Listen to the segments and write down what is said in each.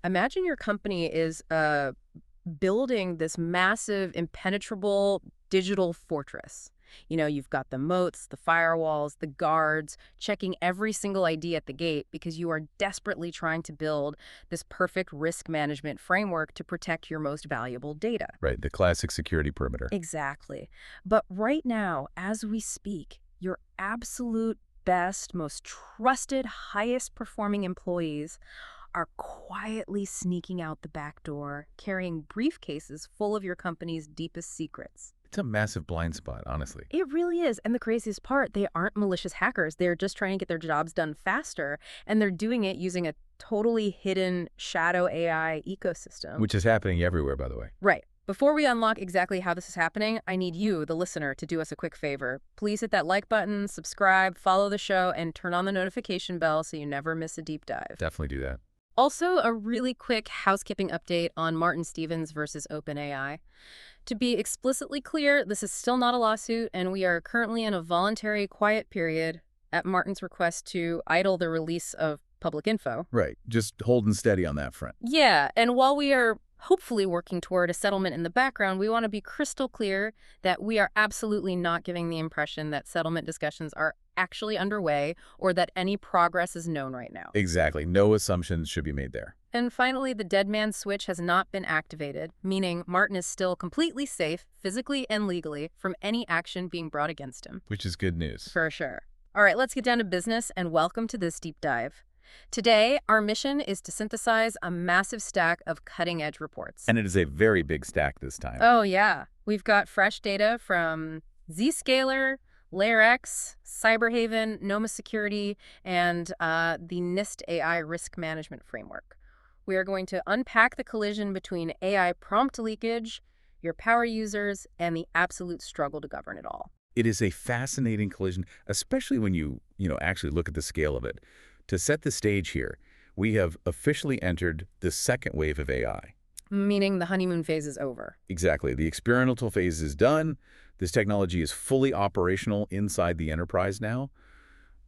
Imagine your company is building this massive, impenetrable digital fortress. You've got the moats, the firewalls, the guards, checking every single ID at the gate because you are desperately trying to build this perfect risk management framework to protect your most valuable data. Right, the classic security perimeter. Exactly. But right now, as we speak, your absolute best, most trusted, highest performing employees are quietly sneaking out the back door, carrying briefcases full of your company's deepest secrets. It's a massive blind spot, honestly. It really is. And the craziest part, they aren't malicious hackers. They're just trying to get their jobs done faster, and they're doing it using a totally hidden shadow AI ecosystem. Which is happening everywhere, by the way. Right. Before we unlock exactly how this is happening, I need you, the listener, to do us a quick favor. Please hit that like button, subscribe, follow the show, and turn on the notification bell so you never miss a deep dive. Definitely do that. Also, a really quick housekeeping update on Martin Stevens versus OpenAI. To be explicitly clear, this is still not a lawsuit, and we are currently in a voluntary quiet period at Martin's request to idle the release of public info. Right, just holding steady on that front. Yeah, and while we are hopefully working toward a settlement in the background, we want to be crystal clear that we are absolutely not giving the impression that settlement discussions are actually underway or that any progress is known right now. Exactly, no assumptions should be made there. And finally, the dead man switch has not been activated, meaning Martin is still completely safe, physically and legally, from any action being brought against him. Which is good news. For sure. All right, let's get down to business, and welcome to this deep dive. Today, our mission is to synthesize a massive stack of cutting-edge reports. And it is a very big stack this time. Oh, yeah. We've got fresh data from Zscaler, LayerX, Cyberhaven, Noma Security, and the NIST AI Risk Management Framework. We are going to unpack the collision between AI prompt leakage, your power users, and the absolute struggle to govern it all. It is a fascinating collision, especially when you actually look at the scale of it. To set the stage here, we have officially entered the second wave of AI. Meaning the honeymoon phase is over. Exactly. The experimental phase is done. This technology is fully operational inside the enterprise now.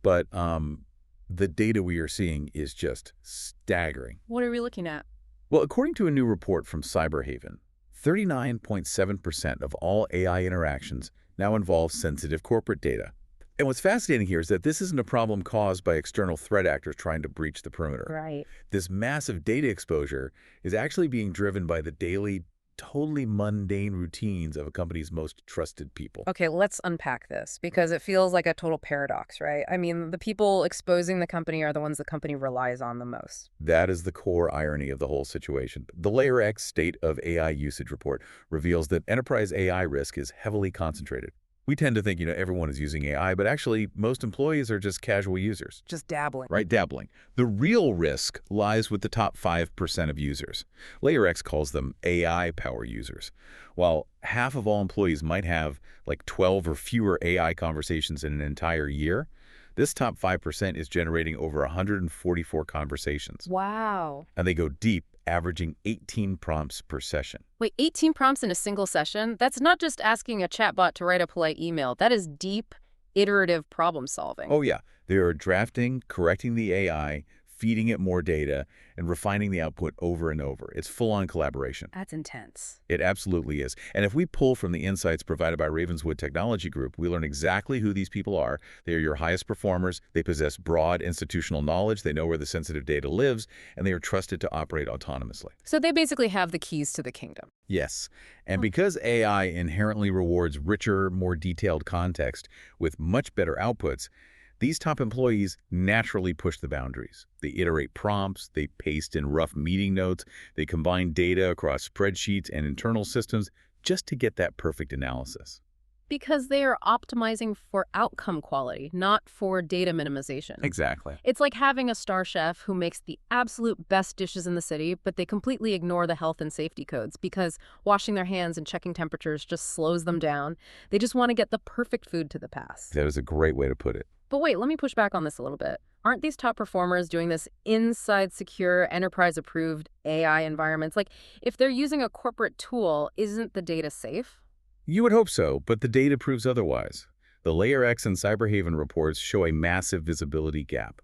But the data we are seeing is just staggering. What are we looking at? Well, according to a new report from Cyberhaven, 39.7% of all AI interactions now involve sensitive corporate data. And what's fascinating here is that this isn't a problem caused by external threat actors trying to breach the perimeter. Right. This massive data exposure is actually being driven by the daily, totally mundane routines of a company's most trusted people. Okay, let's unpack this because it feels like a total paradox, right? I mean, the people exposing the company are the ones the company relies on the most. That is the core irony of the whole situation. The LayerX State of AI Usage Report reveals that enterprise AI risk is heavily concentrated. We tend to think, everyone is using AI, but actually most employees are just casual users. Just dabbling. Right, dabbling. The real risk lies with the top 5% of users. LayerX calls them AI power users. While half of all employees might have like 12 or fewer AI conversations in an entire year, this top 5% is generating over 144 conversations. Wow. And they go deep, averaging 18 prompts per session. Wait, 18 prompts in a single session? That's not just asking a chatbot to write a polite email. That is deep, iterative problem solving. Oh, yeah. They are drafting, correcting the AI, feeding it more data, and refining the output over and over. It's full-on collaboration. That's intense. It absolutely is. And if we pull from the insights provided by Ravenswood Technology Group, we learn exactly who these people are. They are your highest performers. They possess broad institutional knowledge. They know where the sensitive data lives, and they are trusted to operate autonomously. So they basically have the keys to the kingdom. Yes. And because AI inherently rewards richer, more detailed context with much better outputs, these top employees naturally push the boundaries. They iterate prompts, they paste in rough meeting notes, they combine data across spreadsheets and internal systems just to get that perfect analysis. Because they are optimizing for outcome quality, not for data minimization. Exactly. It's like having a star chef who makes the absolute best dishes in the city, but they completely ignore the health and safety codes because washing their hands and checking temperatures just slows them down. They just want to get the perfect food to the pass. That is a great way to put it. But wait, let me push back on this a little bit. Aren't these top performers doing this inside secure, enterprise-approved AI environments? Like, if they're using a corporate tool, isn't the data safe? You would hope so, but the data proves otherwise. The LayerX and Cyberhaven reports show a massive visibility gap.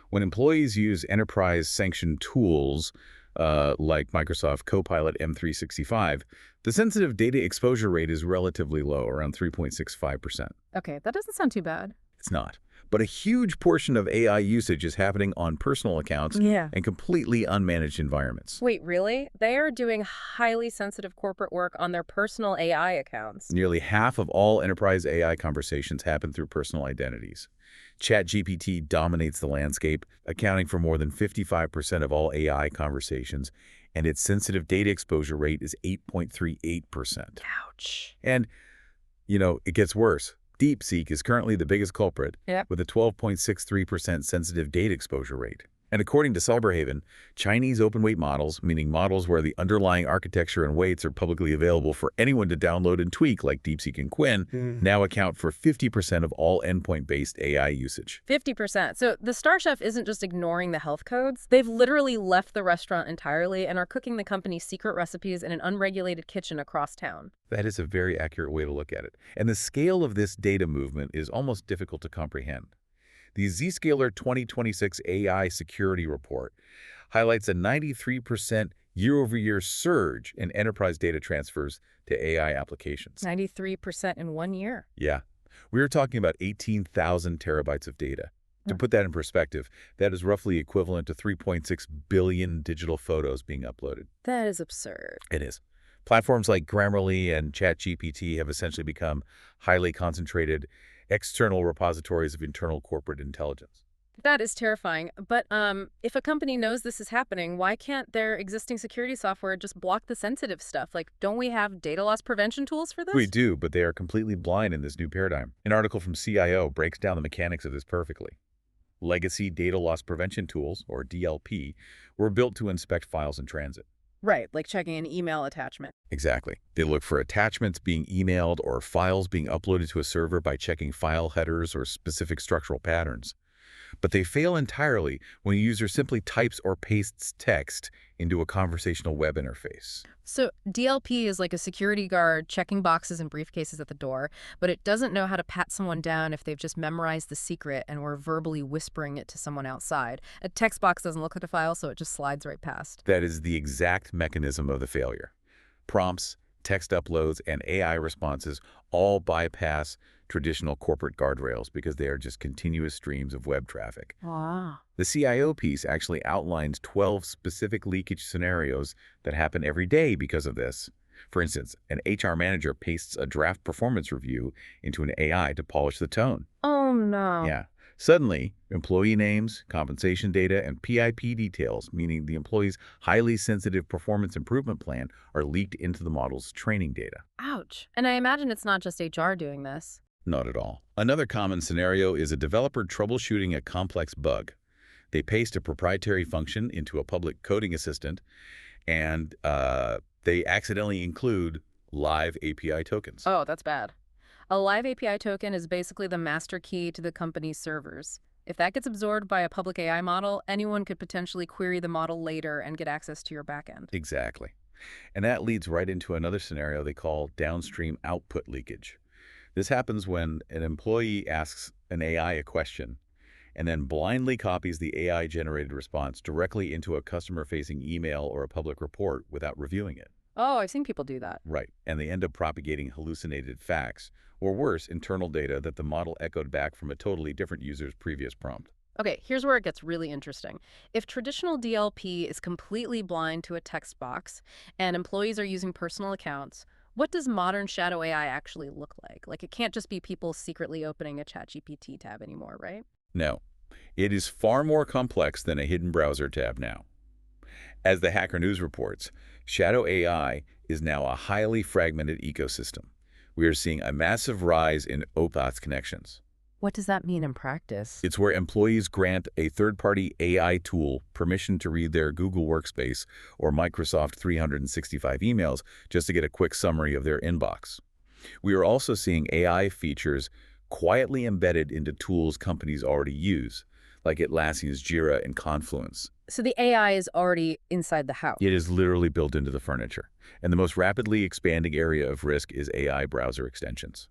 When employees use enterprise-sanctioned tools, like Microsoft Copilot M365, the sensitive data exposure rate is relatively low, around 3.65%. Okay, that doesn't sound too bad. It's not. But a huge portion of AI usage is happening on personal accounts Yeah. and completely unmanaged environments. Wait, really? They are doing highly sensitive corporate work on their personal AI accounts. Nearly half of all enterprise AI conversations happen through personal identities. ChatGPT dominates the landscape, accounting for more than 55% of all AI conversations, and its sensitive data exposure rate is 8.38%. Ouch. And, it gets worse. DeepSeek is currently the biggest culprit, Yep. with a 12.63% sensitive data exposure rate. And according to Cyberhaven, Chinese open-weight models, meaning models where the underlying architecture and weights are publicly available for anyone to download and tweak, like DeepSeek and Quinn, now account for 50% of all endpoint-based AI usage. 50%. So the Star Chef isn't just ignoring the health codes. They've literally left the restaurant entirely and are cooking the company's secret recipes in an unregulated kitchen across town. That is a very accurate way to look at it. And the scale of this data movement is almost difficult to comprehend. The Zscaler 2026 AI Security Report highlights a 93% year-over-year surge in enterprise data transfers to AI applications. 93% in 1 year. Yeah, we are talking about 18,000 terabytes of data. To put that in perspective, that is roughly equivalent to 3.6 billion digital photos being uploaded. That is absurd. It is. Platforms like Grammarly and ChatGPT have essentially become highly concentrated external repositories of internal corporate intelligence. That is terrifying. But if a company knows this is happening, why can't their existing security software just block the sensitive stuff? Like, don't we have data loss prevention tools for this? We do, but they are completely blind in this new paradigm. An article from CIO breaks down the mechanics of this perfectly. Legacy data loss prevention tools, or DLP, were built to inspect files in transit. Right, like checking an email attachment. Exactly. They look for attachments being emailed or files being uploaded to a server by checking file headers or specific structural patterns. But they fail entirely when a user simply types or pastes text into a conversational web interface. So DLP is like a security guard checking boxes and briefcases at the door, but it doesn't know how to pat someone down if they've just memorized the secret and were verbally whispering it to someone outside. A text box doesn't look at the file, so it just slides right past. That is the exact mechanism of the failure. Prompts, text uploads, and AI responses all bypass traditional corporate guardrails because they are just continuous streams of web traffic. Wow. The CIO piece actually outlines 12 specific leakage scenarios that happen every day because of this. For instance, an HR manager pastes a draft performance review into an AI to polish the tone. Oh, no. Yeah. Suddenly, employee names, compensation data, and PIP details, meaning the employee's highly sensitive performance improvement plan, are leaked into the model's training data. Ouch. And I imagine it's not just HR doing this. Not at all. Another common scenario is a developer troubleshooting a complex bug. They paste a proprietary function into a public coding assistant, and they accidentally include live API tokens. Oh, that's bad. A live API token is basically the master key to the company's servers. If that gets absorbed by a public AI model, anyone could potentially query the model later and get access to your backend. Exactly. And that leads right into another scenario they call downstream output leakage. This happens when an employee asks an AI a question and then blindly copies the AI-generated response directly into a customer-facing email or a public report without reviewing it. Oh, I've seen people do that. Right, and they end up propagating hallucinated facts, or worse, internal data that the model echoed back from a totally different user's previous prompt. Okay, here's where it gets really interesting. If traditional DLP is completely blind to a text box and employees are using personal accounts, what does modern shadow AI actually look like? Like, it can't just be people secretly opening a ChatGPT tab anymore, right? No, it is far more complex than a hidden browser tab now. As the Hacker News reports, shadow AI is now a highly fragmented ecosystem. We are seeing a massive rise in OAuth connections. What does that mean in practice? It's where employees grant a third-party AI tool permission to read their Google Workspace or Microsoft 365 emails just to get a quick summary of their inbox. We are also seeing AI features quietly embedded into tools companies already use, like Atlassian's Jira and Confluence. So the AI is already inside the house. It is literally built into the furniture. And the most rapidly expanding area of risk is AI browser extensions.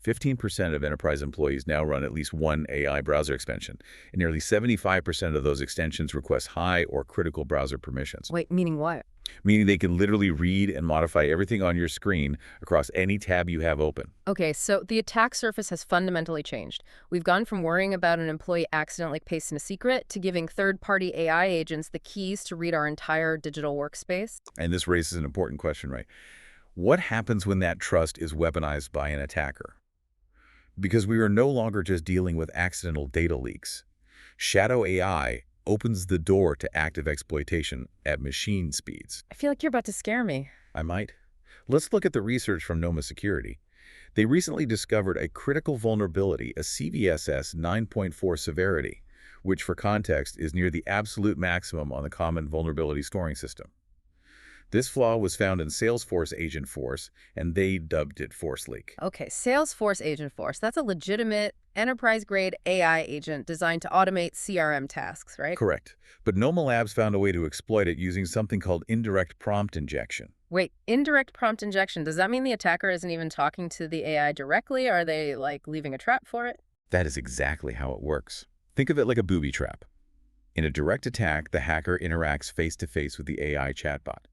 15% of enterprise employees now run at least one AI browser extension, and nearly 75% of those extensions request high or critical browser permissions, Wait, meaning what? meaning they can literally read and modify everything on your screen across any tab you have open. Okay, so the attack surface has fundamentally changed. We've gone from worrying about an employee accidentally pasting a secret to giving third-party AI agents the keys to read our entire digital workspace. And this raises an important question, right? What happens when that trust is weaponized by an attacker? Because we are no longer just dealing with accidental data leaks. Shadow AI opens the door to active exploitation at machine speeds. I feel like you're about to scare me. I might. Let's look at the research from Noma Security. They recently discovered a critical vulnerability, a CVSS 9.4 severity, which for context is near the absolute maximum on the common vulnerability scoring system. This flaw was found in Salesforce Agent Force, and they dubbed it Force Leak. Okay, Salesforce Agent Force. That's a legitimate enterprise-grade AI agent designed to automate CRM tasks, right? Correct. But Noma Labs found a way to exploit it using something called indirect prompt injection. Wait, indirect prompt injection. Does that mean the attacker isn't even talking to the AI directly? Are they, like, leaving a trap for it? That is exactly how it works. Think of it like a booby trap. In a direct attack, the hacker interacts face-to-face with the AI chatbot.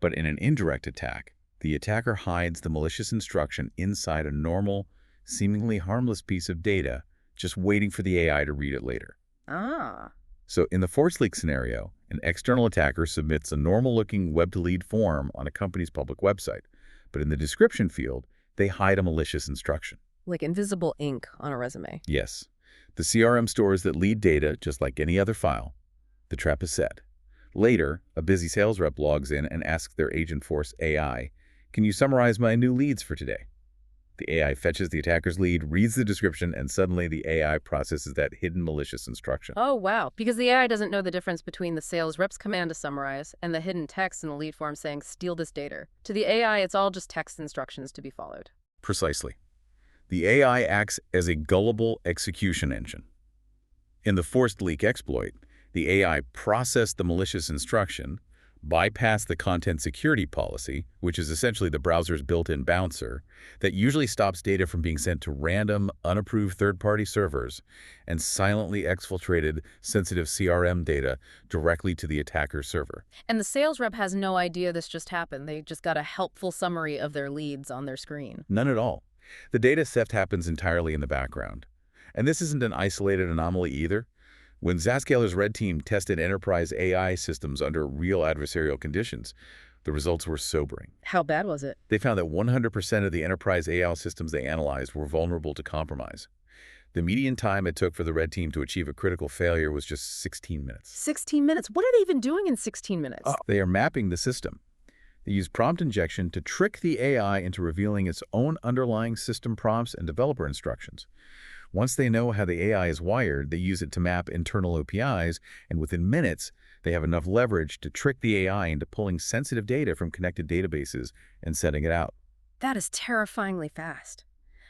But in an indirect attack, the attacker hides the malicious instruction inside a normal, seemingly harmless piece of data, just waiting for the AI to read it later. Ah. So in the force leak scenario, an external attacker submits a normal-looking web-to-lead form on a company's public website, but in the description field, they hide a malicious instruction. Like invisible ink on a resume. Yes, the CRM stores that lead data just like any other file. The trap is set. Later, a busy sales rep logs in and asks their Agentforce AI, "Can you summarize my new leads for today?" The AI fetches the attacker's lead, reads the description, and suddenly the AI processes that hidden malicious instruction. Oh, wow. Because the AI doesn't know the difference between the sales rep's command to summarize and the hidden text in the lead form saying, steal this data. To the AI, it's all just text instructions to be followed. Precisely. The AI acts as a gullible execution engine. In the forced leak exploit, the AI processed the malicious instruction, bypassed the content security policy, which is essentially the browser's built-in bouncer, that usually stops data from being sent to random, unapproved third-party servers, and silently exfiltrated sensitive CRM data directly to the attacker's server. And the sales rep has no idea this just happened. They just got a helpful summary of their leads on their screen. None at all. The data theft happens entirely in the background. And this isn't an isolated anomaly either. When Zscaler's red team tested enterprise AI systems under real adversarial conditions, the results were sobering. How bad was it? They found that 100% of the enterprise AI systems they analyzed were vulnerable to compromise. The median time it took for the red team to achieve a critical failure was just 16 minutes. 16 minutes? What are they even doing in 16 minutes? They are mapping the system. They use prompt injection to trick the AI into revealing its own underlying system prompts and developer instructions. Once they know how the AI is wired, they use it to map internal OPIs, and within minutes, they have enough leverage to trick the AI into pulling sensitive data from connected databases and setting it out. That is terrifyingly fast.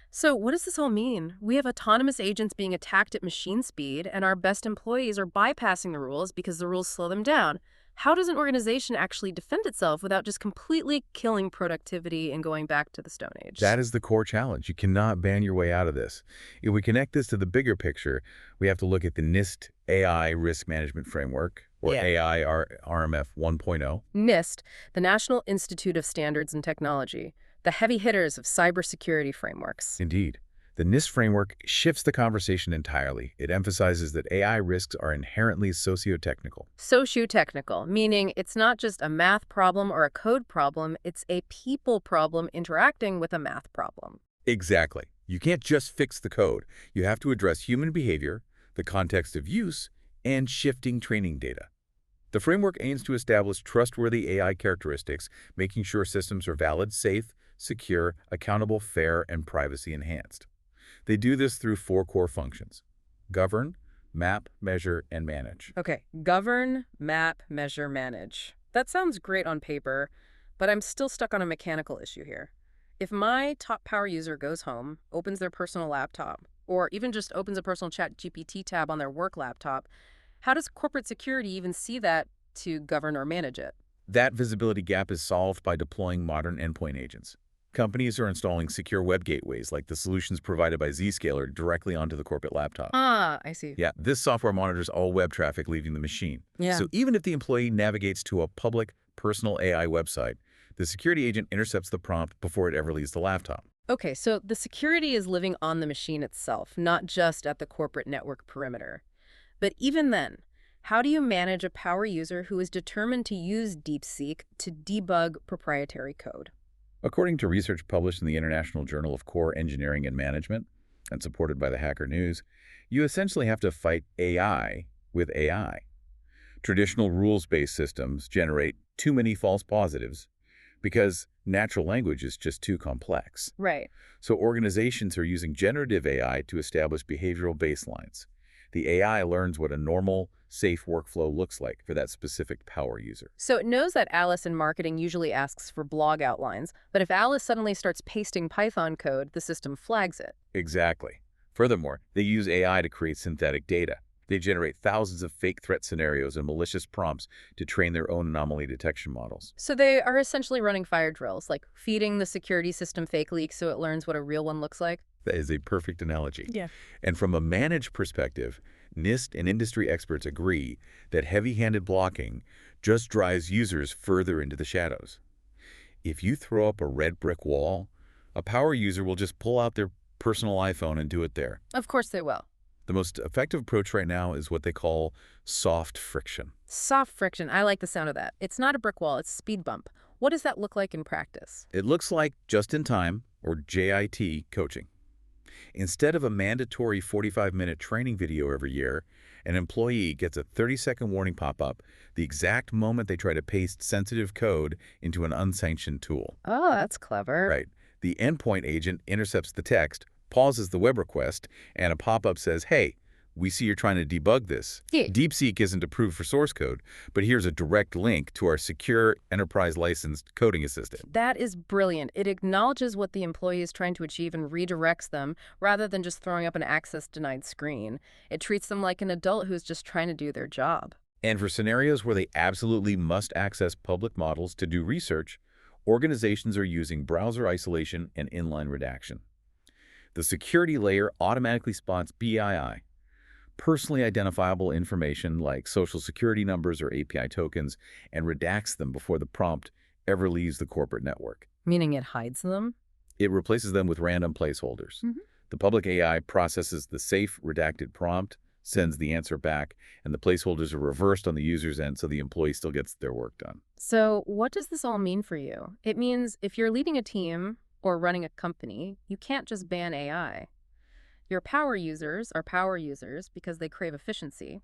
So what does this all mean? We have autonomous agents being attacked at machine speed, and our best employees are bypassing the rules because the rules slow them down. How does an organization actually defend itself without just completely killing productivity and going back to the Stone Age? That is the core challenge. You cannot ban your way out of this. If we connect this to the bigger picture, we have to look at the NIST AI Risk Management Framework, or AI RMF 1.0. NIST, the National Institute of Standards and Technology, the heavy hitters of cybersecurity frameworks. Indeed. The NIST framework shifts the conversation entirely. It emphasizes that AI risks are inherently socio-technical. Socio-technical, meaning it's not just a math problem or a code problem, it's a people problem interacting with a math problem. Exactly. You can't just fix the code. You have to address human behavior, the context of use, and shifting training data. The framework aims to establish trustworthy AI characteristics, making sure systems are valid, safe, secure, accountable, fair, and privacy-enhanced. They do this through 4 core functions: govern, map, measure, and manage. Okay, govern, map, measure, manage. That sounds great on paper, but I'm still stuck on a mechanical issue here. If my top power user goes home, opens their personal laptop, or even just opens a personal chat GPT tab on their work laptop, how does corporate security even see that to govern or manage it? That visibility gap is solved by deploying modern endpoint agents. Companies are installing secure web gateways like the solutions provided by Zscaler directly onto the corporate laptop. Ah, I see. Yeah, this software monitors all web traffic leaving the machine. Yeah. So even if the employee navigates to a public, personal AI website, the security agent intercepts the prompt before it ever leaves the laptop. Okay, so the security is living on the machine itself, not just at the corporate network perimeter. But even then, how do you manage a power user who is determined to use DeepSeek to debug proprietary code? According to research published in the International Journal of Core Engineering and Management and supported by the Hacker News, you essentially have to fight AI with AI. Traditional rules-based systems generate too many false positives because natural language is just too complex. Right. So organizations are using generative AI to establish behavioral baselines. The AI learns what a normal, safe workflow looks like for that specific power user. So it knows that Alice in marketing usually asks for blog outlines, but if Alice suddenly starts pasting Python code, the system flags it. Exactly. Furthermore, they use AI to create synthetic data. They generate thousands of fake threat scenarios and malicious prompts to train their own anomaly detection models. So they are essentially running fire drills, like feeding the security system fake leaks so it learns what a real one looks like. That is a perfect analogy. Yeah. And from a managed perspective, NIST and industry experts agree that heavy-handed blocking just drives users further into the shadows. If you throw up a red brick wall, a power user will just pull out their personal iPhone and do it there. Of course they will. The most effective approach right now is what they call soft friction. Soft friction. I like the sound of that. It's not a brick wall, it's a speed bump. What does that look like in practice? It looks like just-in-time, or JIT, coaching. Instead of a mandatory 45-minute training video every year, an employee gets a 30-second warning pop-up the exact moment they try to paste sensitive code into an unsanctioned tool. Oh, that's clever. Right. The endpoint agent intercepts the text, pauses the web request, and a pop-up says, "Hey, we see you're trying to debug this. Yeah. DeepSeek isn't approved for source code, but here's a direct link to our secure enterprise-licensed coding assistant." That is brilliant. It acknowledges what the employee is trying to achieve and redirects them rather than just throwing up an access-denied screen. It treats them like an adult who's just trying to do their job. And for scenarios where they absolutely must access public models to do research, organizations are using browser isolation and inline redaction. The security layer automatically spots PII, personally identifiable information like social security numbers or API tokens, and redacts them before the prompt ever leaves the corporate network. Meaning it hides them? It replaces them with random placeholders. The public AI processes the safe redacted prompt, sends the answer back, and the placeholders are reversed on the user's end so the employee still gets their work done. So what does this all mean for you? It means if you're leading a team or running a company, you can't just ban AI. Your power users are power users because they crave efficiency.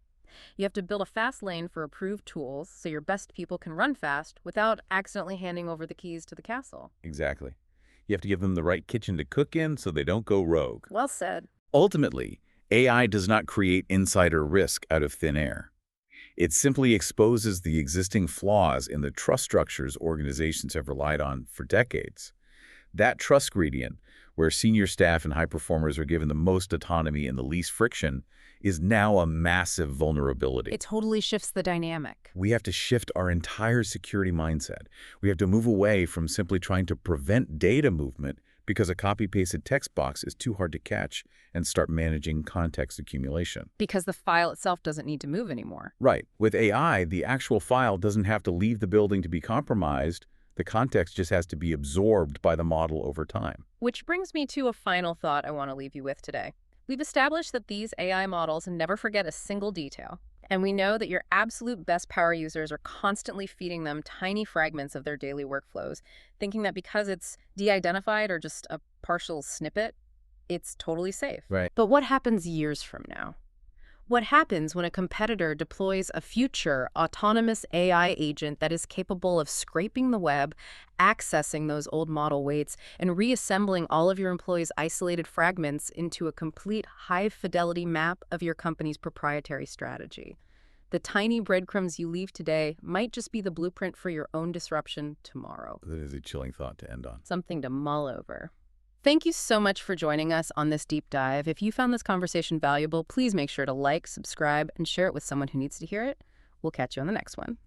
You have to build a fast lane for approved tools so your best people can run fast without accidentally handing over the keys to the castle. Exactly. You have to give them the right kitchen to cook in so they don't go rogue. Well said. Ultimately, AI does not create insider risk out of thin air. It simply exposes the existing flaws in the trust structures organizations have relied on for decades. That trust gradient, where senior staff and high performers are given the most autonomy and the least friction, is now a massive vulnerability. It totally shifts the dynamic. We have to shift our entire security mindset. We have to move away from simply trying to prevent data movement because a copy-pasted text box is too hard to catch, and start managing context accumulation. Because the file itself doesn't need to move anymore. Right. With AI, the actual file doesn't have to leave the building to be compromised. The context just has to be absorbed by the model over time. Which brings me to a final thought I want to leave you with today. We've established that these AI models never forget a single detail. And we know that your absolute best power users are constantly feeding them tiny fragments of their daily workflows, thinking that because it's de-identified or just a partial snippet, it's totally safe. Right. But what happens years from now? What happens when a competitor deploys a future autonomous AI agent that is capable of scraping the web, accessing those old model weights, and reassembling all of your employees' isolated fragments into a complete high-fidelity map of your company's proprietary strategy? The tiny breadcrumbs you leave today might just be the blueprint for your own disruption tomorrow. That is a chilling thought to end on. Something to mull over. Thank you so much for joining us on this deep dive. If you found this conversation valuable, please make sure to like, subscribe, and share it with someone who needs to hear it. We'll catch you on the next one.